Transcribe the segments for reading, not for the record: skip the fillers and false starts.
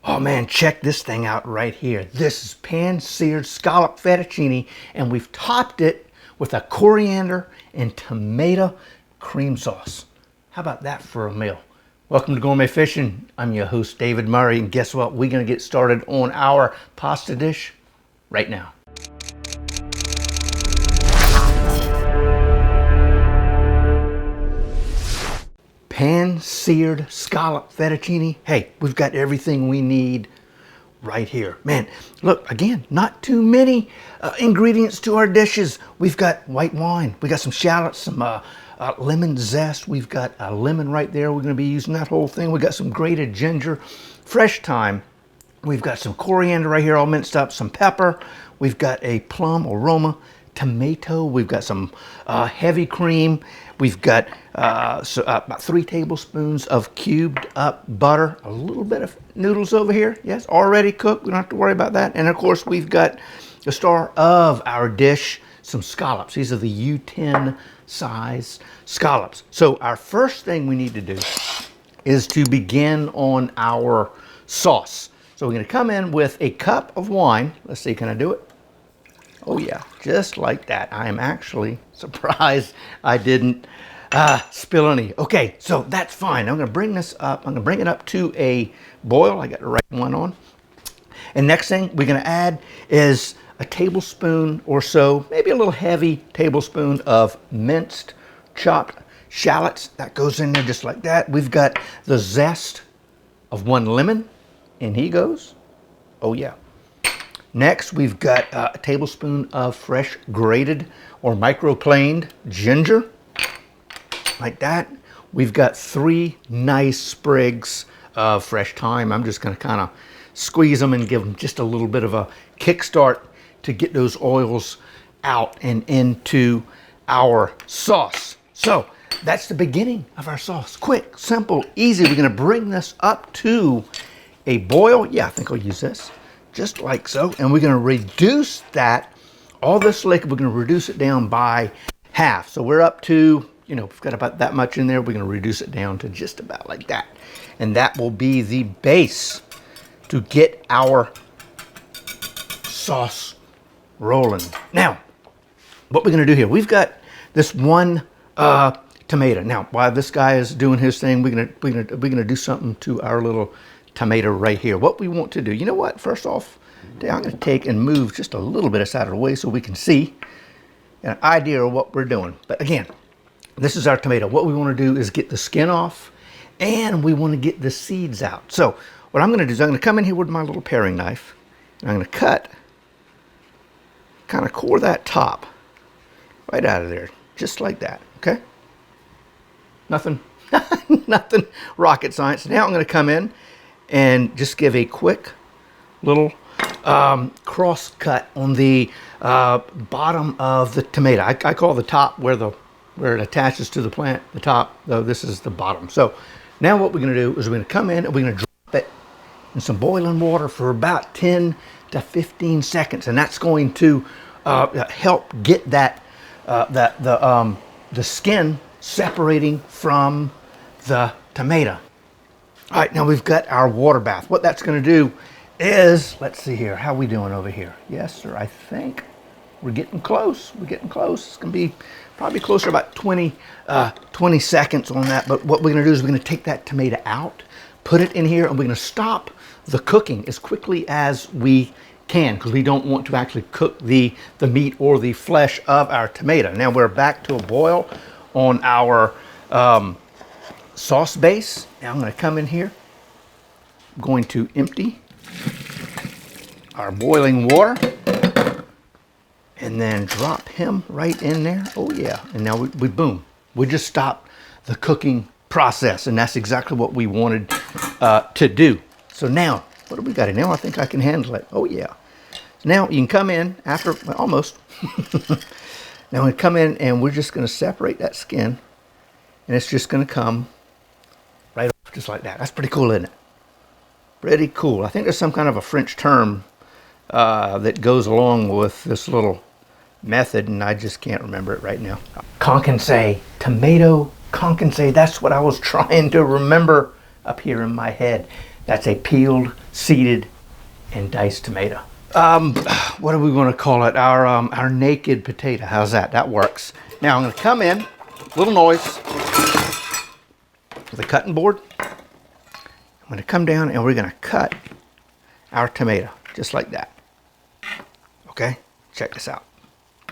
Oh man, check this thing out right here. This is pan-seared scallop fettuccine, and we've topped it with a coriander and tomato cream sauce. How about that for a meal? Welcome to Gourmet Fishing. I'm your host, David Murray, and guess what? We're gonna get started on our pasta dish right now. Pan-seared scallop fettuccine. Hey, we've got everything we need right here. Man, look, again, not too many ingredients to our dishes. We've got white wine. We got some shallots, some lemon zest. We've got a lemon right there. We're going to be using that whole thing. We got some grated ginger, fresh thyme. We've got some coriander right here all minced up, some pepper. We've got a plum aroma, tomato. We've got some heavy cream. We've got about 3 tablespoons of cubed up butter, a little bit of noodles over here. Yes, already cooked. We don't have to worry about that. And of course, we've got the star of our dish, some scallops. These are the U10 size scallops. So our first thing we need to do is to begin on our sauce. So we're going to come in with a cup of wine. Let's see, can I do it? Oh yeah, just like that. I am actually surprised I didn't spill any. Okay, so that's fine. I'm gonna bring this up. I'm gonna bring it up to a boil. I got the right one on. And next thing we're gonna add is a tablespoon or so, maybe a little heavy tablespoon of minced chopped shallots. That goes in there just like that. We've got the zest of 1 lemon. In he goes. Oh yeah. Next, we've got a tablespoon of fresh grated or microplaned ginger, like that. We've got 3 nice sprigs of fresh thyme. I'm just gonna kind of squeeze them and give them just a little bit of a kickstart to get those oils out and into our sauce. So that's the beginning of our sauce. Quick, simple, easy. We're gonna bring this up to a boil. Yeah, I think I'll use this. Just like so, and we're gonna reduce that, all this liquid, we're gonna reduce it down by half. So we're up to, we've got about that much in there. We're gonna reduce it down to just about like that. And that will be the base to get our sauce rolling. Now, what we're gonna do here, we've got this one tomato. Now, while this guy is doing his thing, we're gonna do something to our little tomato right here. What we want to do, you know what, first off, I'm going to take and move just a little bit aside of the way so we can see an idea of what we're doing. But again, this is our tomato. What we want to do is get the skin off, and we want to get the seeds out. So what I'm going to do is I'm going to come in here with my little paring knife, and I'm going to cut, kind of core that top right out of there, just like that, okay? Nothing, nothing rocket science. Now I'm going to come in and just give a quick little cross cut on the bottom of the tomato. I call the top where it attaches to the plant, the top, though this is the bottom. So now what we're going to do is we're going to come in and we're going to drop it in some boiling water for about 10 to 15 seconds, and that's going to help get that the skin separating from the tomato. All right, now we've got our water bath. What that's going to do is, let's see here, how are we doing over here? Yes, sir, I think we're getting close. We're getting close. It's going to be probably closer to about 20 seconds on that. But what we're going to do is we're going to take that tomato out, put it in here, and we're going to stop the cooking as quickly as we can because we don't want to actually cook the meat or the flesh of our tomato. Now we're back to a boil on our sauce base. Now I'm going to come in here. I'm going to empty our boiling water and then drop him right in there. Oh yeah. And now we boom. We just stopped the cooking process, and that's exactly what we wanted to do. So now, what do we got in now? I think I can handle it. Oh yeah. So now you can come in after, well, almost. Now we come in and we're just going to separate that skin, and it's just going to come right off just like that. That's pretty cool, isn't it? Pretty cool. I think there's some kind of a French term that goes along with this little method, and I just can't remember it right now. Concassé, tomato concassé. That's what I was trying to remember up here in my head. That's a peeled, seeded, and diced tomato. What do we want to call it? Our naked potato. How's that? That works. Now I'm going to come in, little noise, with a cutting board. I'm going to come down and we're going to cut our tomato just like that. Okay, check this out.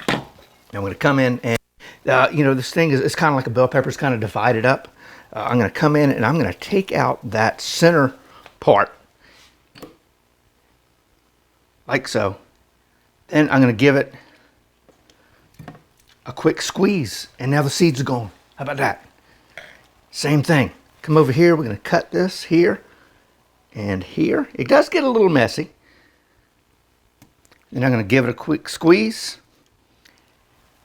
Now I'm going to come in and this thing is, it's kind of like a bell pepper. It's kind of divided up. I'm going to come in and I'm going to take out that center part like so. Then I'm going to give it a quick squeeze and now the seeds are gone. How about that? Same thing. Come over here. We're going to cut this here and here. It does get a little messy. Then I'm going to give it a quick squeeze.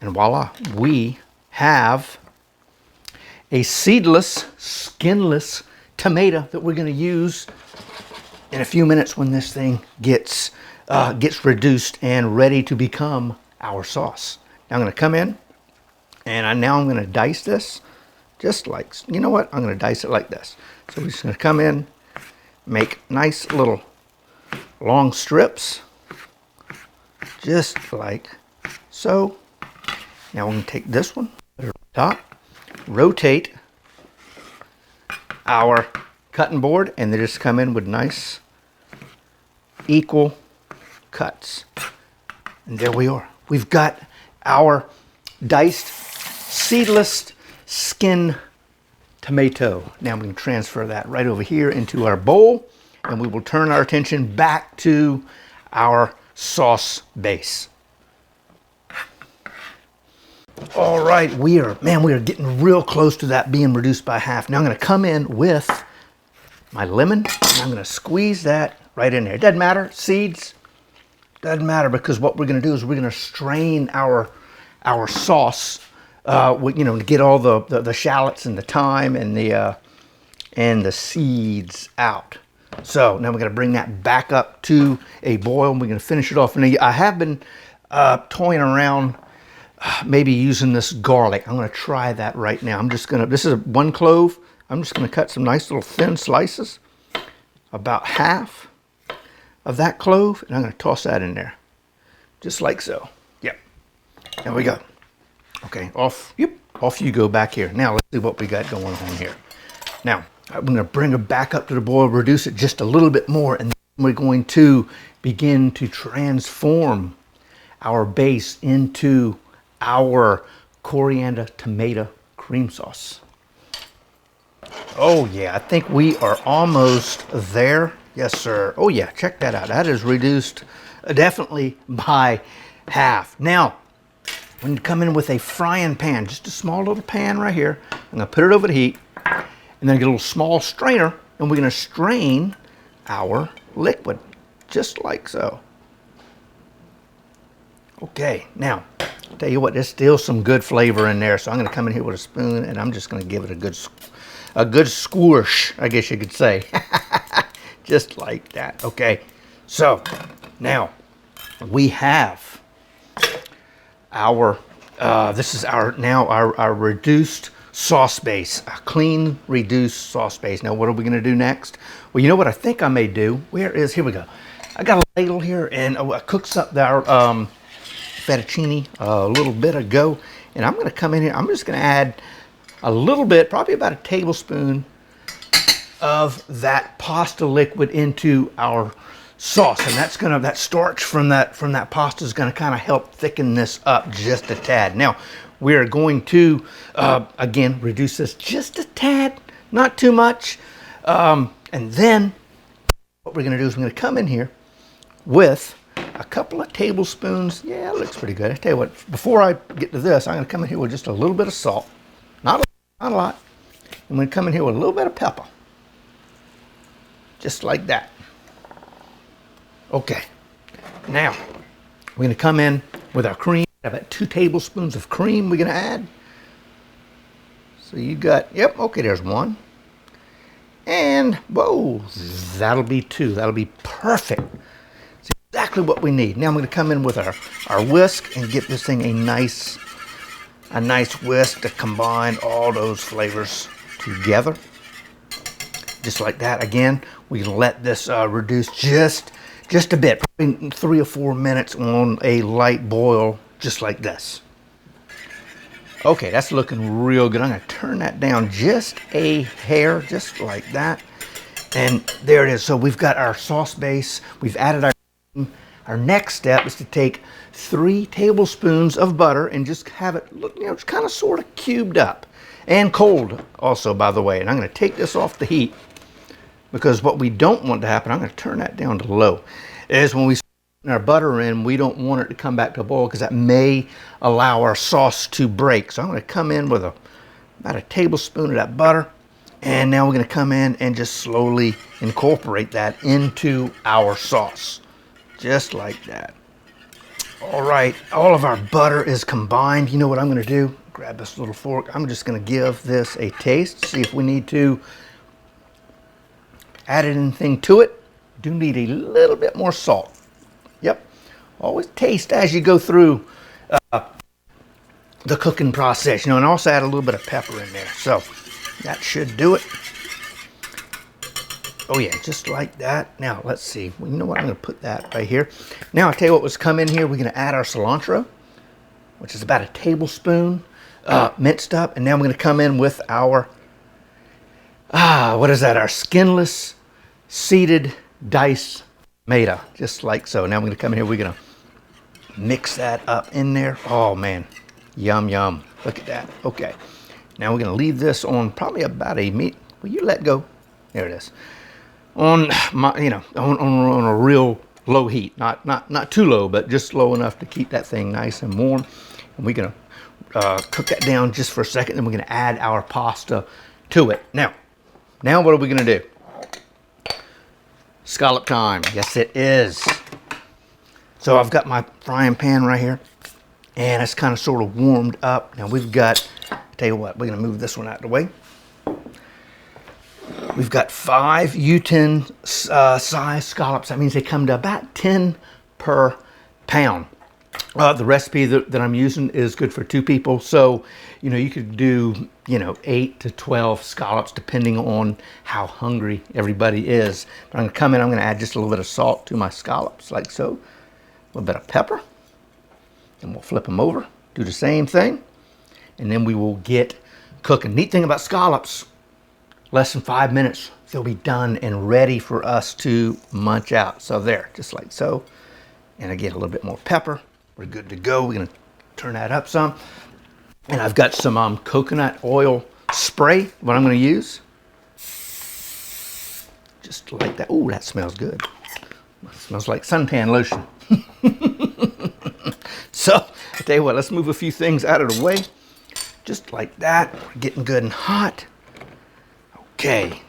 And voila, we have a seedless, skinless tomato that we're going to use in a few minutes when this thing gets reduced and ready to become our sauce. Now I'm going to come in and now I'm going to dice this just like, you know what? I'm going to dice it like this. So we're just going to come in, make nice little long strips, just like so. Now we're going to take this one, put it on top, rotate our cutting board, and then just come in with nice equal cuts. And there we are. We've got our diced, seedless, skin tomato. Now we can transfer that right over here into our bowl, and we will turn our attention back to our sauce base. All right, we are getting real close to that being reduced by half. Now I'm going to come in with my lemon, and I'm going to squeeze that right in there. It doesn't matter, seeds, doesn't matter, because what we're going to do is we're going to strain our sauce, to get all the shallots and the thyme and the seeds out. So now we're going to bring that back up to a boil, and we're going to finish it off. And I have been toying around maybe using this garlic. I'm going to try that right now. This is one clove. I'm just going to cut some nice little thin slices, about half of that clove, and I'm going to toss that in there, just like so. Yep. There we go. Okay, off you go back here. Now let's see what we got going on here. Now I'm going to bring it back up to the boil, reduce it just a little bit more, and then we're going to begin to transform our base into our Coriander-Tomato Cream Sauce. Oh yeah, I think we are almost there. Yes, sir. Oh yeah, check that out. That is reduced definitely by half. Now, when you come in with a frying pan, just a small little pan right here, I'm going to put it over the heat, and then get a little small strainer, and we're going to strain our liquid, just like so. Okay, now, I'll tell you what, there's still some good flavor in there, so I'm going to come in here with a spoon, and I'm just going to give it a good squish, I guess you could say. Just like that. Okay, so now we have our, this is our reduced sauce base, a clean reduced sauce base. Now what are we going to do next? Well, you know what I think I may do? Here we go. I got a ladle here, and I cooked up our fettuccine a little bit ago, and I'm going to come in here. I'm just going to add a little bit, probably about a tablespoon of that pasta liquid into our sauce, and that starch from that pasta is going to kind of help thicken this up just a tad. Now we are going to again reduce this just a tad, not too much, and then what we're going to do is we're going to come in here with a couple of tablespoons. Yeah, it looks pretty good. I tell you what, before I get to this, I'm going to come in here with just a little bit of salt, not a lot. I'm going to come in here with a little bit of pepper, just like that. Okay, now we're going to come in with our cream. About 2 tablespoons of cream we're going to add. So you got, yep, okay, there's 1. And, whoa, that'll be 2. That'll be perfect. It's exactly what we need. Now I'm going to come in with our whisk and get this thing a nice whisk to combine all those flavors together. just like that. Again, we can let this reduce just a bit, probably 3 or 4 minutes on a light boil, just like this. Okay, that's looking real good. I'm gonna turn that down just a hair, just like that. And there it is. So we've got our sauce base. We've added our next step is to take 3 tablespoons of butter and just have it look, just kind of sort of cubed up. And cold also, by the way. And I'm gonna take this off the heat because what we don't want to happen, I'm gonna turn that down to low, is when we put our butter in, we don't want it to come back to a boil because that may allow our sauce to break. So I'm gonna come in with about a tablespoon of that butter. And now we're going to come in and just slowly incorporate that into our sauce. Just like that. All right, all of our butter is combined. You know what I'm going to do? Grab this little fork. I'm just going to give this a taste, see if we need to add anything to it. Do need a little bit more salt. Yep. Always taste as you go through the cooking process, and also add a little bit of pepper in there. So that should do it. Oh yeah, just like that. Now let's see. Well, you know what? I'm going to put that right here. Now I'll tell you what was come in here. We're going to add our cilantro, which is about a tablespoon minced up, and now we're going to come in with our what is that? Our skinless seeded diced tomato, just like so. Now we're going to come in here. We're going to mix that up in there. Oh man, yum yum. Look at that. Okay. Now we're going to leave this on probably about a will you let go? There it is. On my, on a real low heat, not too low, but just low enough to keep that thing nice and warm. And we're going to cook that down just for a second. Then we're going to add our pasta to it. Now what are we going to do? Scallop time. Yes, it is. So I've got my frying pan right here, and it's kind of sort of warmed up. Now we've got. Tell you what, we're going to move this one out of the way. We've got 5 U10 size scallops. That means they come to about 10 per pound. The recipe that I'm using is good for 2 people. So, you could do, 8 to 12 scallops depending on how hungry everybody is. But I'm going to come in, I'm going to add just a little bit of salt to my scallops, like so. A little bit of pepper. And we'll flip them over. Do the same thing. And then we will get cooking. Neat thing about scallops, less than 5 minutes, they'll be done and ready for us to munch out. So there, just like so. And again, a little bit more pepper. We're good to go. We're gonna turn that up some. And I've got some coconut oil spray, what I'm gonna use. Just like that. Ooh, that smells good. It smells like suntan lotion. So, I tell you what, let's move a few things out of the way. Just like that. We're getting good and hot. Okay,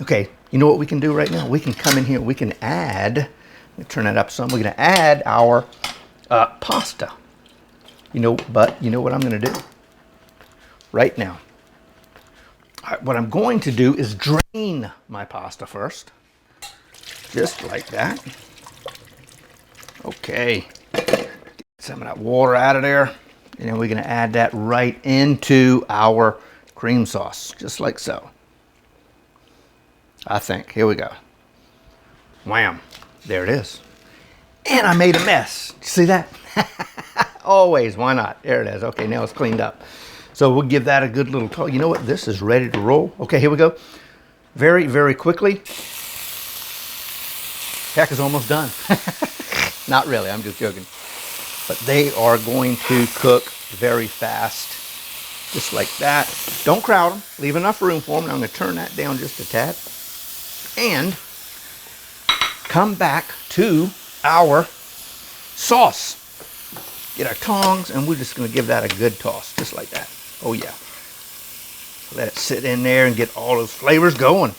okay, you know what we can do right now? We can come in here, we can add, let me turn that up some, we're gonna add our pasta. But you know what I'm gonna do? Right now. All right, what I'm going to do is drain my pasta first. Just like that. Okay, get some of that water out of there. And then we're going to add that right into our cream sauce, just like so. I think. Here we go. Wham. There it is. And I made a mess. See that? Always. Why not? There it is. Okay, now it's cleaned up. So we'll give that a good little toss. You know what? This is ready to roll. Okay, here we go. Very, very quickly. Heck is almost done. Not really. I'm just joking. But they are going to cook very fast, just like that. Don't crowd them. Leave enough room for them. Now I'm going to turn that down just a tad. And come back to our sauce. Get our tongs, and we're just going to give that a good toss, just like that. Oh, yeah. Let it sit in there and get all those flavors going.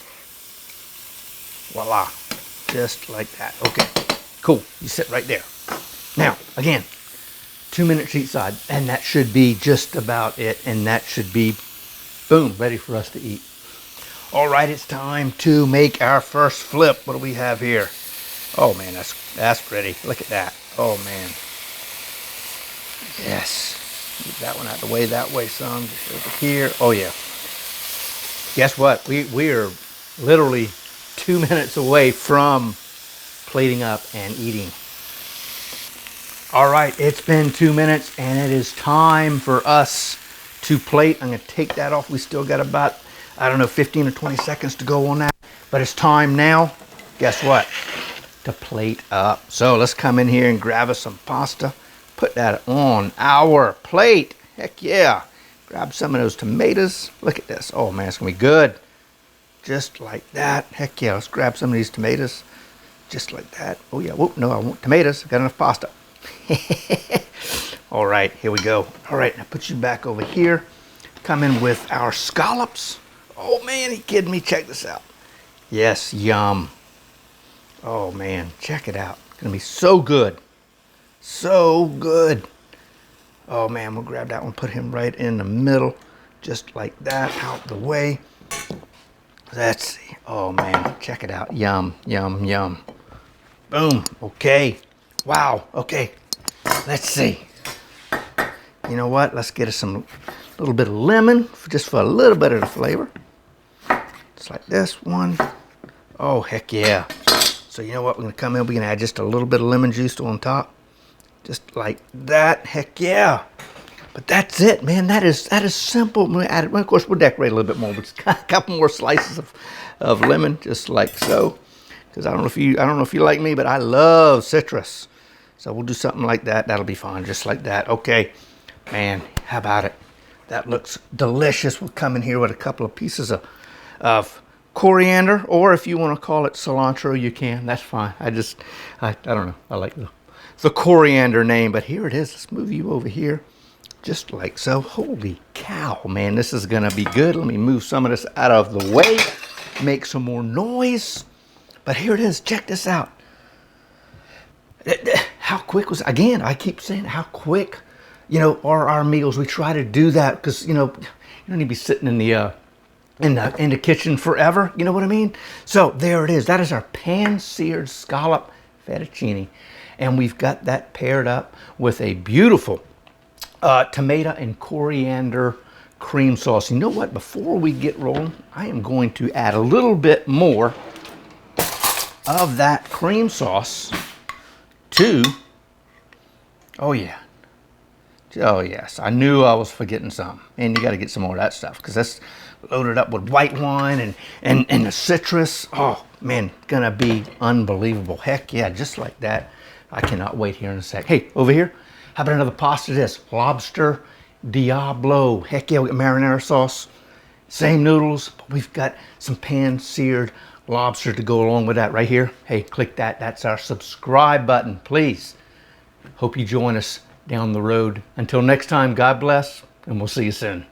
Voila. Just like that. Okay. Cool. You sit right there. Now, again, 2 minutes each side, and that should be just about it, and that should be, boom, ready for us to eat. All right, it's time to make our first flip. What do we have here? Oh man, that's pretty. Look at that. Oh man. Yes. Move that one out the way, some, just over here. Oh yeah. Guess what? We're literally 2 minutes away from plating up and eating. All right, it's been 2 minutes and it is time for us to plate. I'm gonna take that off. We still got about, I don't know, 15 or 20 seconds to go on that. But it's time now, guess what? To plate up. So let's come in here and grab us some pasta. Put that on our plate. Heck yeah. Grab some of those tomatoes. Look at this. Oh man, it's gonna be good. Just like that. Heck yeah, let's grab some of these tomatoes. Just like that. Oh yeah, whoop, no, I want tomatoes. I've got enough pasta. All right, here we go. All right, now put you back over here. Come in with our scallops. Oh man, he kidding me. Check this out. Yes, yum. Oh man, check it out. It's gonna be so good. So good. Oh man, we'll grab that one, put him right in the middle. Just like that, out the way. Let's see. Oh man, check it out. Yum, yum, yum. Boom. Okay. Wow. Okay. Let's see. You know what? Let's get us some little bit of lemon, just for a little bit of the flavor. Just like this one. Oh, heck yeah. So you know what? We're going to come in. We're going to add just a little bit of lemon juice on top. Just like that. Heck yeah. But that's it, man. That is simple. We'll add it. Well, of course, we'll decorate a little bit more. But a couple more slices of lemon, just like so. Because I don't know if you like me, but I love citrus. So we'll do something like that. That'll be fine, just like that. Okay, man, how about it? That looks delicious. We'll come in here with a couple of pieces of coriander, or if you want to call it cilantro, you can. That's fine. I don't know. I like the coriander name, but here it is. Let's move you over here, just like so. Holy cow, man, this is gonna be good. Let me move some of this out of the way, make some more noise. But here it is. Check this out. How quick was, again, I keep saying how quick, you know, are our meals. We try to do that because, you know, you don't need to be sitting in the kitchen forever. You know what I mean? So there it is. That is our pan-seared scallop fettuccine. And we've got that paired up with a beautiful tomato and coriander cream sauce. You know what? Before we get rolling, I am going to add a little bit more of that cream sauce to, oh yeah, oh yes, I knew I was forgetting some. And you got to get some more of that stuff because that's loaded up with white wine and the citrus. Oh man, gonna be unbelievable. Heck yeah, just like that. I cannot wait here in a sec. Hey, over here, how about another pasta dish? Lobster Diablo. Heck yeah, we got marinara sauce. Same noodles, but we've got some pan-seared lobster to go along with that right here. Hey, click that. That's our subscribe button, please. Hope you join us down the road. Until next time, God bless, and we'll see you soon.